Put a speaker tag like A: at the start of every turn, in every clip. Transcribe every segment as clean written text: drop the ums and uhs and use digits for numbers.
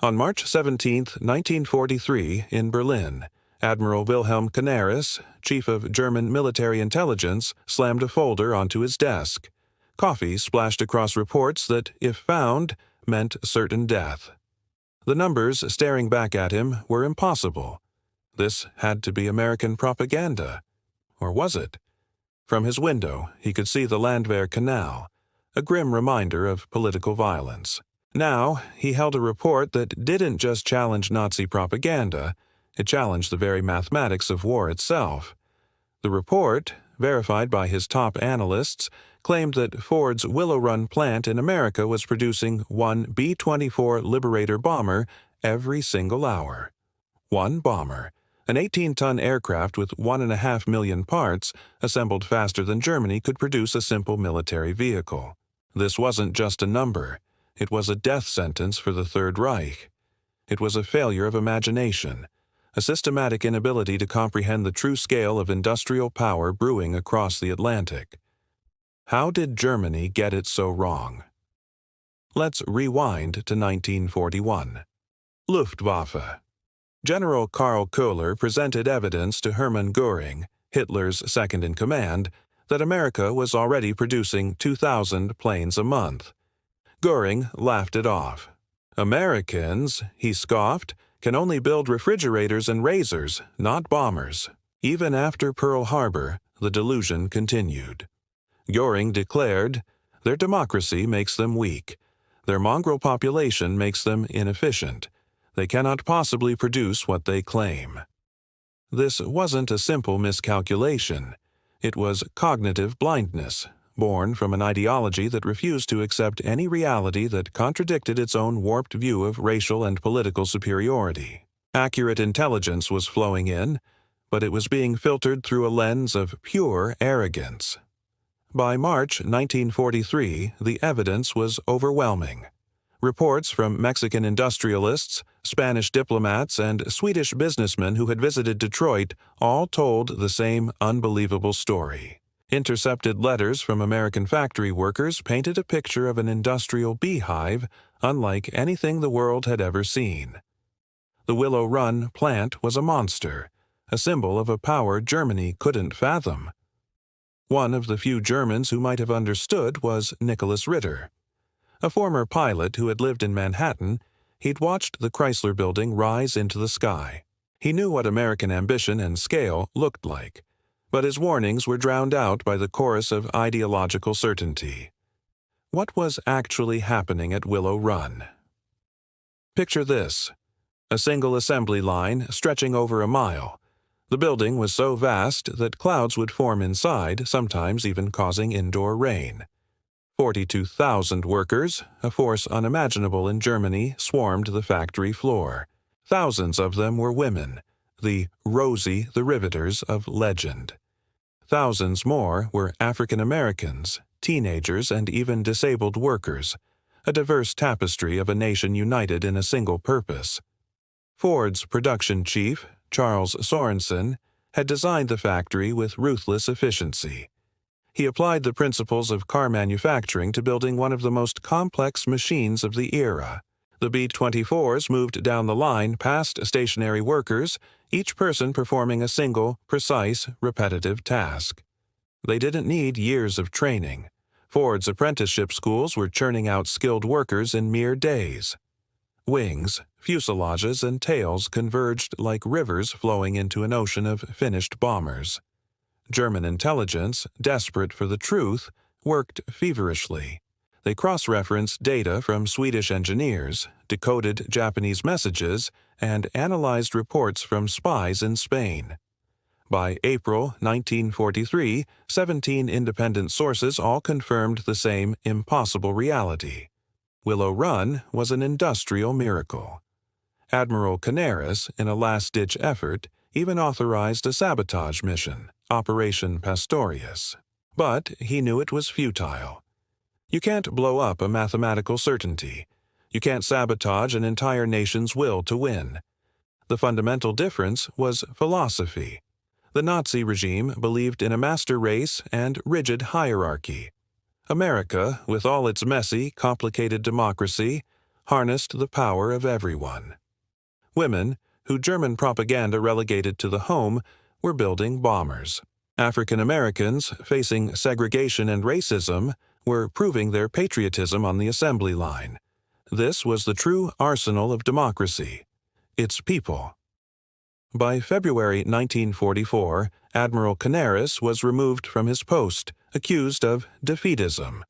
A: On March 17, 1943, in Berlin, Admiral Wilhelm Canaris, chief of German military intelligence, slammed a folder onto his desk. Coffee splashed across reports that, if found, meant certain death. The numbers staring back at him were impossible. This had to be American propaganda. Or was it? From his window, he could see the Landwehr Canal, a grim reminder of political violence. Now, he held a report that didn't just challenge Nazi propaganda, it challenged the very mathematics of war itself. The report, verified by his top analysts, claimed that Ford's Willow Run plant in America was producing one B-24 Liberator bomber every single hour. One bomber, an 18-ton aircraft with 1.5 million parts, assembled faster than Germany could produce a simple military vehicle. This wasn't just a number. It was a death sentence for the Third Reich. It was a failure of imagination, a systematic inability to comprehend the true scale of industrial power brewing across the Atlantic. How did Germany get it so wrong? Let's rewind to 1941. Luftwaffe. General Karl Köhler presented evidence to Hermann Göring, Hitler's second-in-command, that America was already producing 2,000 planes a month. Göring laughed it off. Americans, he scoffed, can only build refrigerators and razors, not bombers. Even after Pearl Harbor, the delusion continued. Göring declared, their democracy makes them weak. Their mongrel population makes them inefficient. They cannot possibly produce what they claim. This wasn't a simple miscalculation. It was cognitive blindness, born from an ideology that refused to accept any reality that contradicted its own warped view of racial and political superiority. Accurate intelligence was flowing in, but it was being filtered through a lens of pure arrogance. By March 1943, the evidence was overwhelming. Reports from Mexican industrialists, Spanish diplomats, and Swedish businessmen who had visited Detroit all told the same unbelievable story. Intercepted letters from American factory workers painted a picture of an industrial beehive unlike anything the world had ever seen. The Willow Run plant was a monster, a symbol of a power Germany couldn't fathom. One of the few Germans who might have understood was Nicholas Ritter. A former pilot who had lived in Manhattan, he'd watched the Chrysler Building rise into the sky. He knew what American ambition and scale looked like, but his warnings were drowned out by the chorus of ideological certainty. What was actually happening at Willow Run? Picture this: a single assembly line stretching over a mile. The building was so vast that clouds would form inside, sometimes even causing indoor rain. 42,000 workers, a force unimaginable in Germany, swarmed the factory floor. Thousands of them were women, the Rosie the Riveters of legend. Thousands more were African Americans, teenagers, and even disabled workers, a diverse tapestry of a nation united in a single purpose. Ford's production chief, Charles Sorensen, had designed the factory with ruthless efficiency. He applied the principles of car manufacturing to building one of the most complex machines of the era. The B-24s moved down the line past stationary workers, each person performing a single, precise, repetitive task. They didn't need years of training. Ford's apprenticeship schools were churning out skilled workers in mere days. Wings, fuselages, and tails converged like rivers flowing into an ocean of finished bombers. German intelligence, desperate for the truth, worked feverishly. They cross-referenced data from Swedish engineers, decoded Japanese messages, and analyzed reports from spies in Spain. By April 1943, 17 independent sources all confirmed the same impossible reality. Willow Run was an industrial miracle. Admiral Canaris, in a last-ditch effort, even authorized a sabotage mission, Operation Pastorius. But he knew it was futile. You can't blow up a mathematical certainty. You can't sabotage an entire nation's will to win. The fundamental difference was philosophy. The Nazi regime believed in a master race and rigid hierarchy. America, with all its messy, complicated democracy, harnessed the power of everyone. Women, who German propaganda relegated to the home, were building bombers. African Americans, facing segregation and racism, were proving their patriotism on the assembly line. This was the true arsenal of democracy, its people. By February 1944, Admiral Canaris was removed from his post, accused of defeatism.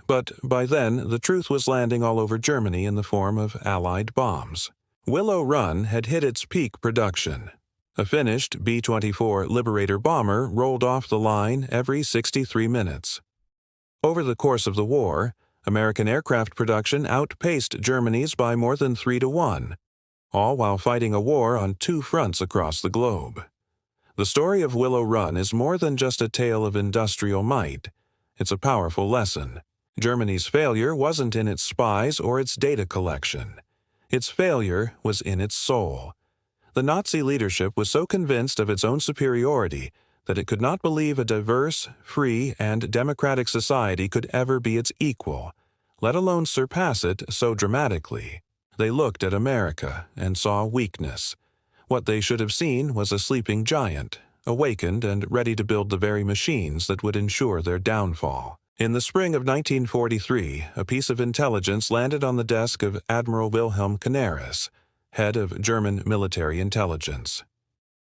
A: But by then, the truth was landing all over Germany in the form of Allied bombs. Willow Run had hit its peak production. A finished B-24 Liberator bomber rolled off the line every 63 minutes. Over the course of the war, American aircraft production outpaced Germany's by more than 3-to-1, all while fighting a war on 2 fronts across the globe. The story of Willow Run is more than just a tale of industrial might. It's a powerful lesson. Germany's failure wasn't in its spies or its data collection. Its failure was in its soul. The Nazi leadership was so convinced of its own superiority that it could not believe a diverse, free, and democratic society could ever be its equal, let alone surpass it so dramatically. They looked at America and saw weakness. What they should have seen was a sleeping giant, awakened and ready to build the very machines that would ensure their downfall. In the spring of 1943, a piece of intelligence landed on the desk of Admiral Wilhelm Canaris, head of German military intelligence.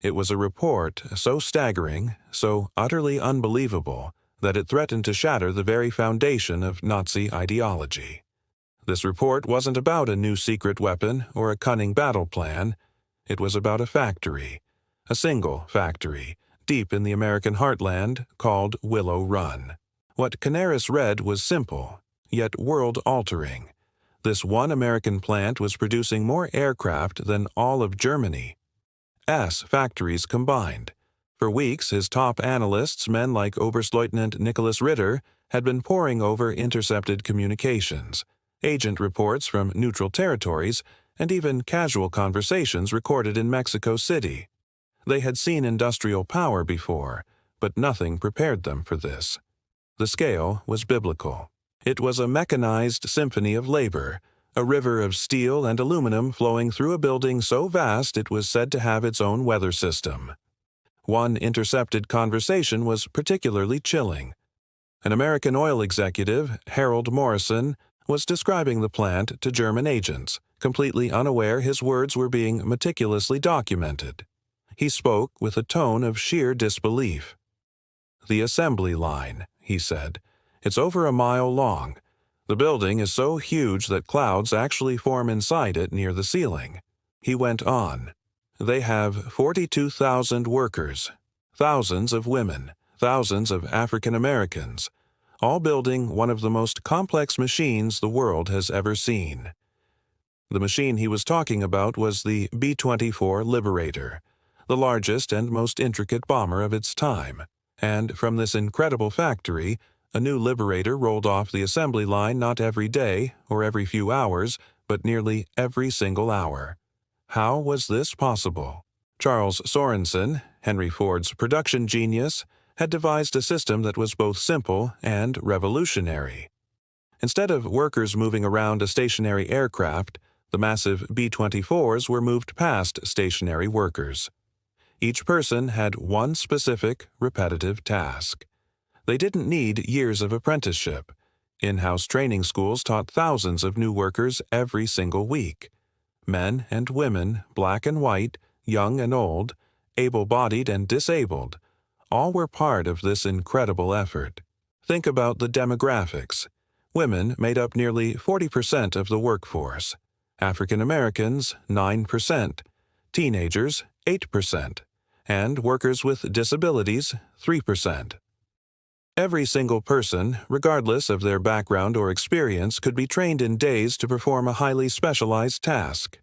A: It was a report so staggering, so utterly unbelievable, that it threatened to shatter the very foundation of Nazi ideology. This report wasn't about a new secret weapon or a cunning battle plan. It was about a factory, a single factory, deep in the American heartland called Willow Run. What Canaris read was simple, yet world-altering. This one American plant was producing more aircraft than all of Germany's factories combined. For weeks, his top analysts, men like Oberstleutnant Nicholas Ritter, had been poring over intercepted communications, agent reports from neutral territories, and even casual conversations recorded in Mexico City. They had seen industrial power before, but nothing prepared them for this. The scale was biblical. It was a mechanized symphony of labor, a river of steel and aluminum flowing through a building so vast it was said to have its own weather system. One intercepted conversation was particularly chilling. An American oil executive, Harold Morrison, was describing the plant to German agents, completely unaware his words were being meticulously documented. He spoke with a tone of sheer disbelief. "The assembly line," he said. "It's over a mile long. The building is so huge that clouds actually form inside it near the ceiling." He went on. "They have 42,000 workers, thousands of women, thousands of African Americans, all building one of the most complex machines the world has ever seen." The machine he was talking about was the B-24 Liberator, the largest and most intricate bomber of its time. And from this incredible factory, a new Liberator rolled off the assembly line not every day or every few hours, but nearly every single hour. How was this possible? Charles Sorensen, Henry Ford's production genius, had devised a system that was both simple and revolutionary. Instead of workers moving around a stationary aircraft, the massive B-24s were moved past stationary workers. Each person had one specific, repetitive task. They didn't need years of apprenticeship. In-house training schools taught thousands of new workers every single week. Men and women, black and white, young and old, able-bodied and disabled, all were part of this incredible effort. Think about the demographics. Women made up nearly 40% of the workforce. African Americans, 9%. Teenagers, 8%. And workers with disabilities, 3%. Every single person, regardless of their background or experience, could be trained in days to perform a highly specialized task.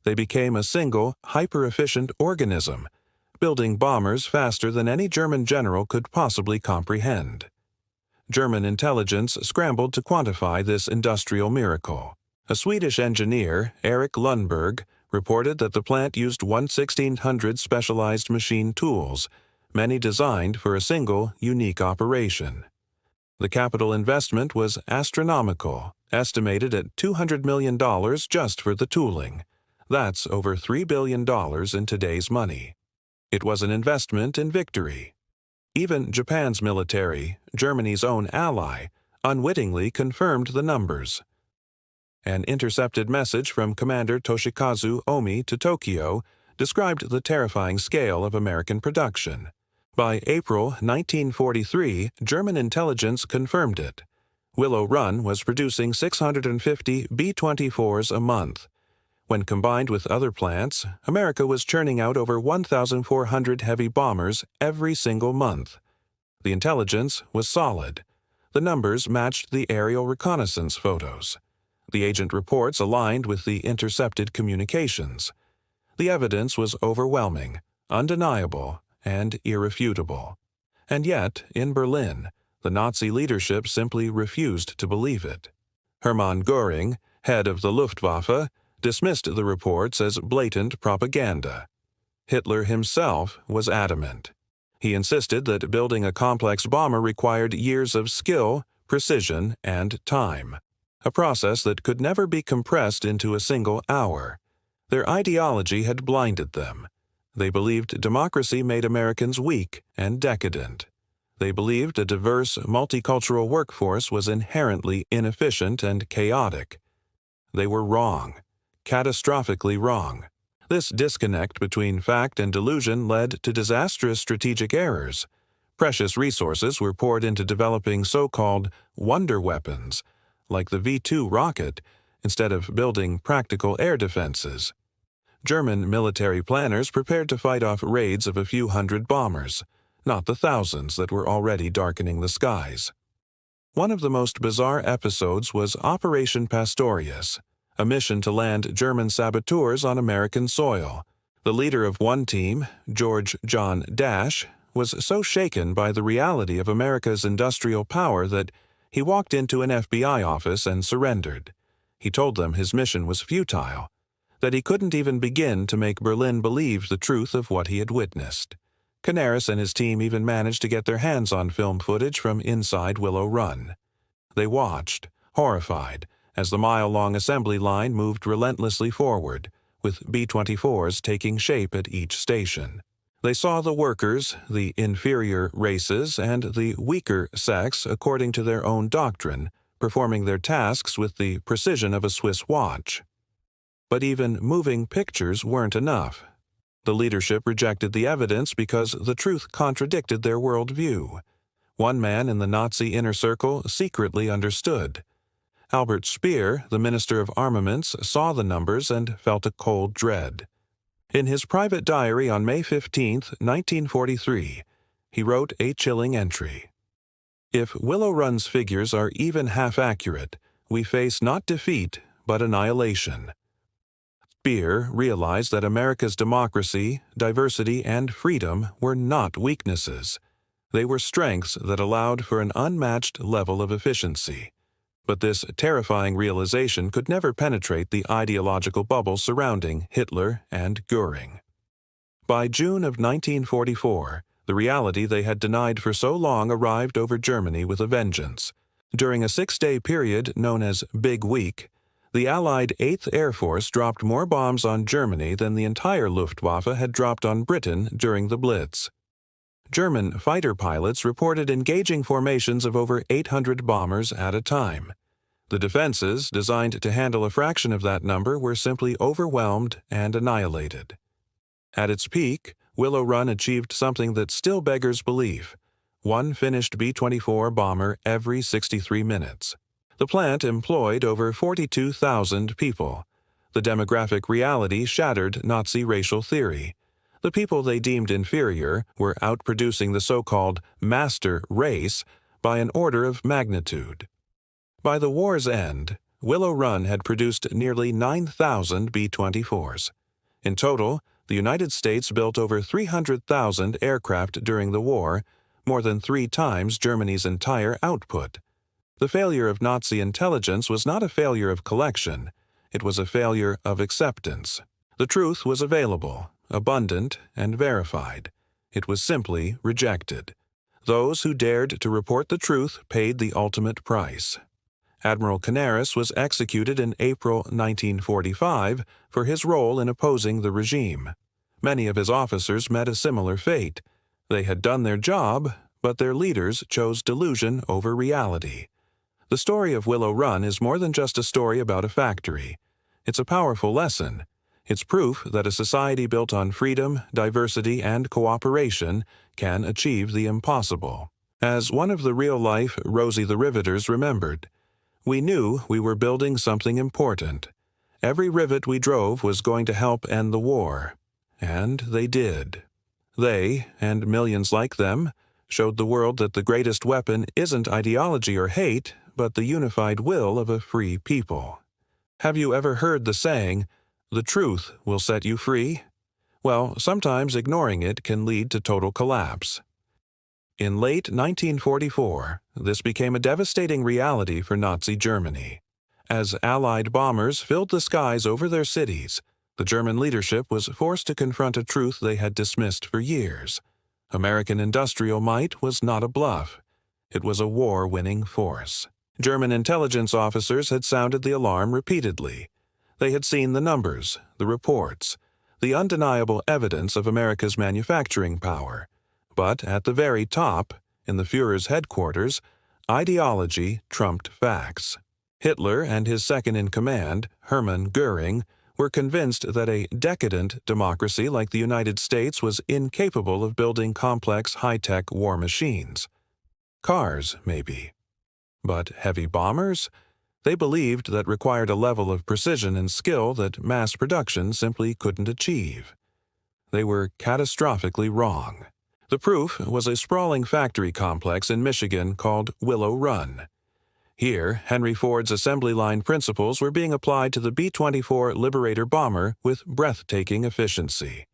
A: They became a single, hyper-efficient organism, building bombers faster than any German general could possibly comprehend. German intelligence scrambled to quantify this industrial miracle. A Swedish engineer, Eric Lundberg, reported that the plant used 1/1600 specialized machine tools, many designed for a single, unique operation. The capital investment was astronomical, estimated at $200 million just for the tooling. That's over $3 billion in today's money. It was an investment in victory. Even Japan's military, Germany's own ally, unwittingly confirmed the numbers. An intercepted message from Commander Toshikazu Omi to Tokyo described the terrifying scale of American production. By April 1943, German intelligence confirmed it. Willow Run was producing 650 B-24s a month. When combined with other plants, America was churning out over 1,400 heavy bombers every single month. The intelligence was solid. The numbers matched the aerial reconnaissance photos. The agent reports aligned with the intercepted communications. The evidence was overwhelming, undeniable, and irrefutable. And yet, in Berlin, the Nazi leadership simply refused to believe it. Hermann Göring, head of the Luftwaffe, dismissed the reports as blatant propaganda. Hitler himself was adamant. He insisted that building a complex bomber required years of skill, precision, and time, a process that could never be compressed into a single hour. Their ideology had blinded them. They believed democracy made Americans weak and decadent. They believed a diverse, multicultural workforce was inherently inefficient and chaotic. They were wrong, catastrophically wrong. This disconnect between fact and delusion led to disastrous strategic errors. Precious resources were poured into developing so-called wonder weapons, like the V-2 rocket, instead of building practical air defenses. German military planners prepared to fight off raids of a few hundred bombers, not the thousands that were already darkening the skies. One of the most bizarre episodes was Operation Pastorius, a mission to land German saboteurs on American soil. The leader of one team, George John Dash, was so shaken by the reality of America's industrial power that he walked into an FBI office and surrendered. He told them his mission was futile, that he couldn't even begin to make Berlin believe the truth of what he had witnessed. Canaris and his team even managed to get their hands on film footage from inside Willow Run. They watched, horrified, as the mile-long assembly line moved relentlessly forward, with B-24s taking shape at each station. They saw the workers, the inferior races, and the weaker sex according to their own doctrine, performing their tasks with the precision of a Swiss watch. But even moving pictures weren't enough. The leadership rejected the evidence because the truth contradicted their worldview. One man in the Nazi inner circle secretly understood. Albert Speer, the Minister of Armaments, saw the numbers and felt a cold dread. In his private diary on May 15, 1943, he wrote a chilling entry. "If Willow Run's figures are even half accurate, we face not defeat, but annihilation." Speer realized that America's democracy, diversity, and freedom were not weaknesses. They were strengths that allowed for an unmatched level of efficiency. But this terrifying realization could never penetrate the ideological bubble surrounding Hitler and Göring. By June of 1944, the reality they had denied for so long arrived over Germany with a vengeance. During a 6-day period known as Big Week, the Allied 8th Air Force dropped more bombs on Germany than the entire Luftwaffe had dropped on Britain during the Blitz. German fighter pilots reported engaging formations of over 800 bombers at a time. The defenses, designed to handle a fraction of that number, were simply overwhelmed and annihilated. At its peak, Willow Run achieved something that still beggars belief: one finished B-24 bomber every 63 minutes. The plant employed over 42,000 people. The demographic reality shattered Nazi racial theory. The people they deemed inferior were outproducing the so-called master race by an order of magnitude. By the war's end, Willow Run had produced nearly 9,000 B-24s. In total, the United States built over 300,000 aircraft during the war, more than 3 times Germany's entire output. The failure of Nazi intelligence was not a failure of collection, it was a failure of acceptance. The truth was available, abundant, and verified. It was simply rejected. Those who dared to report the truth paid the ultimate price. Admiral Canaris was executed in April 1945 for his role in opposing the regime. Many of his officers met a similar fate. They had done their job, but their leaders chose delusion over reality. The story of Willow Run is more than just a story about a factory. It's a powerful lesson. It's proof that a society built on freedom, diversity, and cooperation can achieve the impossible. As one of the real-life Rosie the Riveters remembered, "We knew we were building something important. Every rivet we drove was going to help end the war. And they did. They, and millions like them, showed the world that the greatest weapon isn't ideology or hate, but the unified will of a free people." Have you ever heard the saying, "The truth will set you free"? Well, sometimes ignoring it can lead to total collapse. In late 1944, this became a devastating reality for Nazi Germany. As Allied bombers filled the skies over their cities, the German leadership was forced to confront a truth they had dismissed for years. American industrial might was not a bluff. It was a war-winning force. German intelligence officers had sounded the alarm repeatedly. They had seen the numbers, the reports, the undeniable evidence of America's manufacturing power. But at the very top, in the Führer's headquarters, ideology trumped facts. Hitler and his second-in-command, Hermann Göring, were convinced that a decadent democracy like the United States was incapable of building complex high-tech war machines. Cars, maybe. But heavy bombers? They believed that required a level of precision and skill that mass production simply couldn't achieve. They were catastrophically wrong. The proof was a sprawling factory complex in Michigan called Willow Run. Here, Henry Ford's assembly line principles were being applied to the B-24 Liberator bomber with breathtaking efficiency.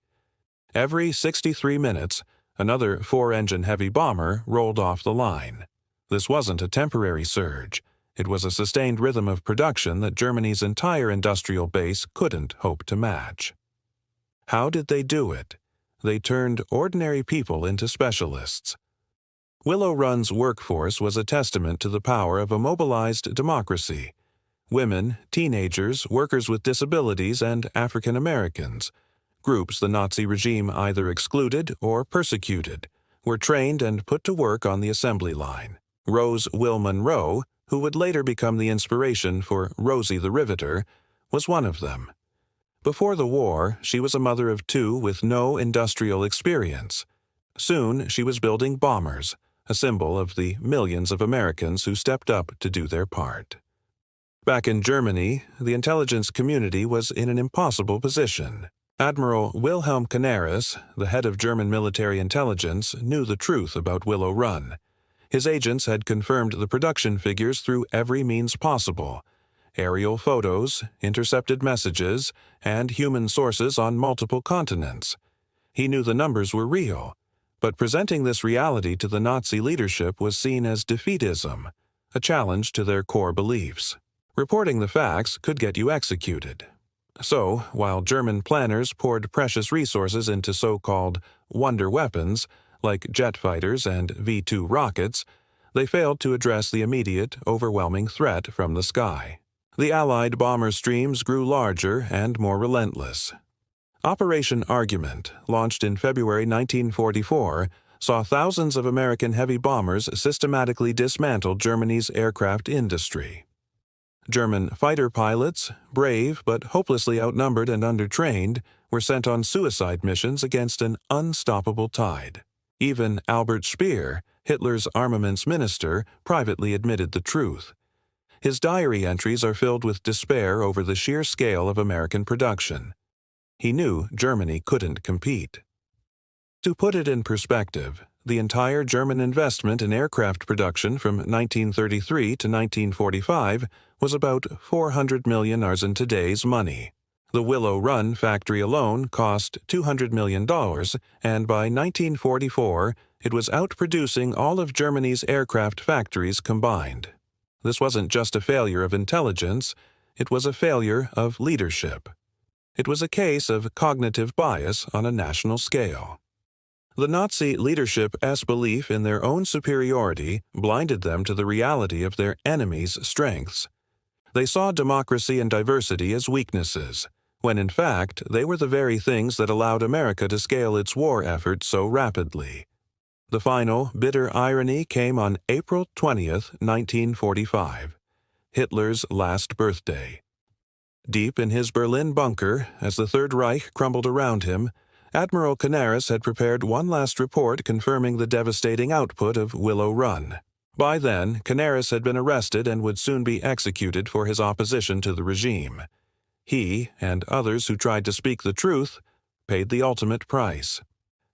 A: Every 63 minutes, another four-engine heavy bomber rolled off the line. This wasn't a temporary surge. It was a sustained rhythm of production that Germany's entire industrial base couldn't hope to match. How did they do it? They turned ordinary people into specialists. Willow Run's workforce was a testament to the power of a mobilized democracy. Women, teenagers, workers with disabilities, and African Americans, groups the Nazi regime either excluded or persecuted, were trained and put to work on the assembly line. Rose Will Monroe, who would later become the inspiration for Rosie the Riveter, was one of them. Before the war, she was a mother of two with no industrial experience. Soon, she was building bombers, a symbol of the millions of Americans who stepped up to do their part. Back in Germany, the intelligence community was in an impossible position. Admiral Wilhelm Canaris, the head of German military intelligence, knew the truth about Willow Run. His agents had confirmed the production figures through every means possible: aerial photos, intercepted messages, and human sources on multiple continents. He knew the numbers were real, but presenting this reality to the Nazi leadership was seen as defeatism, a challenge to their core beliefs. Reporting the facts could get you executed. So, while German planners poured precious resources into so-called wonder weapons, like jet fighters and V-2 rockets, they failed to address the immediate, overwhelming threat from the sky. The Allied bomber streams grew larger and more relentless. Operation Argument, launched in February 1944, saw thousands of American heavy bombers systematically dismantle Germany's aircraft industry. German fighter pilots, brave but hopelessly outnumbered and undertrained, were sent on suicide missions against an unstoppable tide. Even Albert Speer, Hitler's armaments minister, privately admitted the truth. His diary entries are filled with despair over the sheer scale of American production. He knew Germany couldn't compete. To put it in perspective, the entire German investment in aircraft production from 1933 to 1945 was about 400 million in today's money. The Willow Run factory alone cost $200 million, and by 1944, it was outproducing all of Germany's aircraft factories combined. This wasn't just a failure of intelligence, it was a failure of leadership. It was a case of cognitive bias on a national scale. The Nazi leadership's belief in their own superiority blinded them to the reality of their enemies' strengths. They saw democracy and diversity as weaknesses, when in fact they were the very things that allowed America to scale its war effort so rapidly. The final, bitter irony came on April 20th, 1945, Hitler's last birthday. Deep in his Berlin bunker, as the Third Reich crumbled around him, Admiral Canaris had prepared one last report confirming the devastating output of Willow Run. By then, Canaris had been arrested and would soon be executed for his opposition to the regime. He, and others who tried to speak the truth, paid the ultimate price.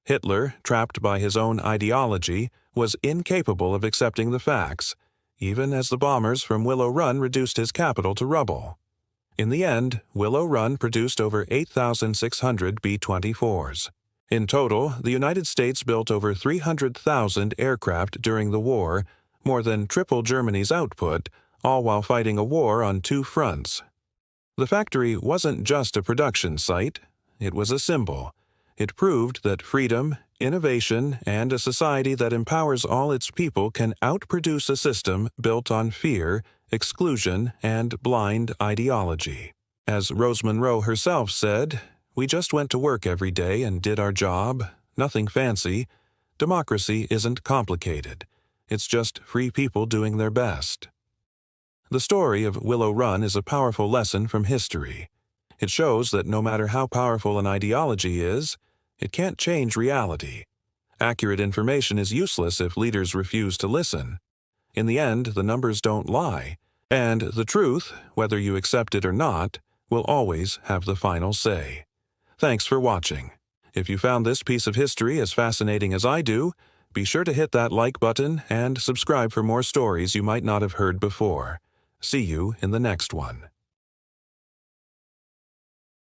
A: Hitler, trapped by his own ideology, was incapable of accepting the facts, even as the bombers from Willow Run reduced his capital to rubble. In the end, Willow Run produced over 8,600 B-24s. In total, the United States built over 300,000 aircraft during the war, more than triple Germany's output, all while fighting a war on two fronts. The factory wasn't just a production site, it was a symbol. It proved that freedom, innovation, and a society that empowers all its people can outproduce a system built on fear, exclusion, and blind ideology. As Rose Monroe herself said, "We just went to work every day and did our job, nothing fancy. Democracy isn't complicated. It's just free people doing their best." The story of Willow Run is a powerful lesson from history. It shows that no matter how powerful an ideology is, it can't change reality. Accurate information is useless if leaders refuse to listen. In the end, the numbers don't lie, and the truth, whether you accept it or not, will always have the final say. Thanks for watching. If you found this piece of history as fascinating as I do, be sure to hit that like button and subscribe for more stories you might not have heard before. See you in the next one.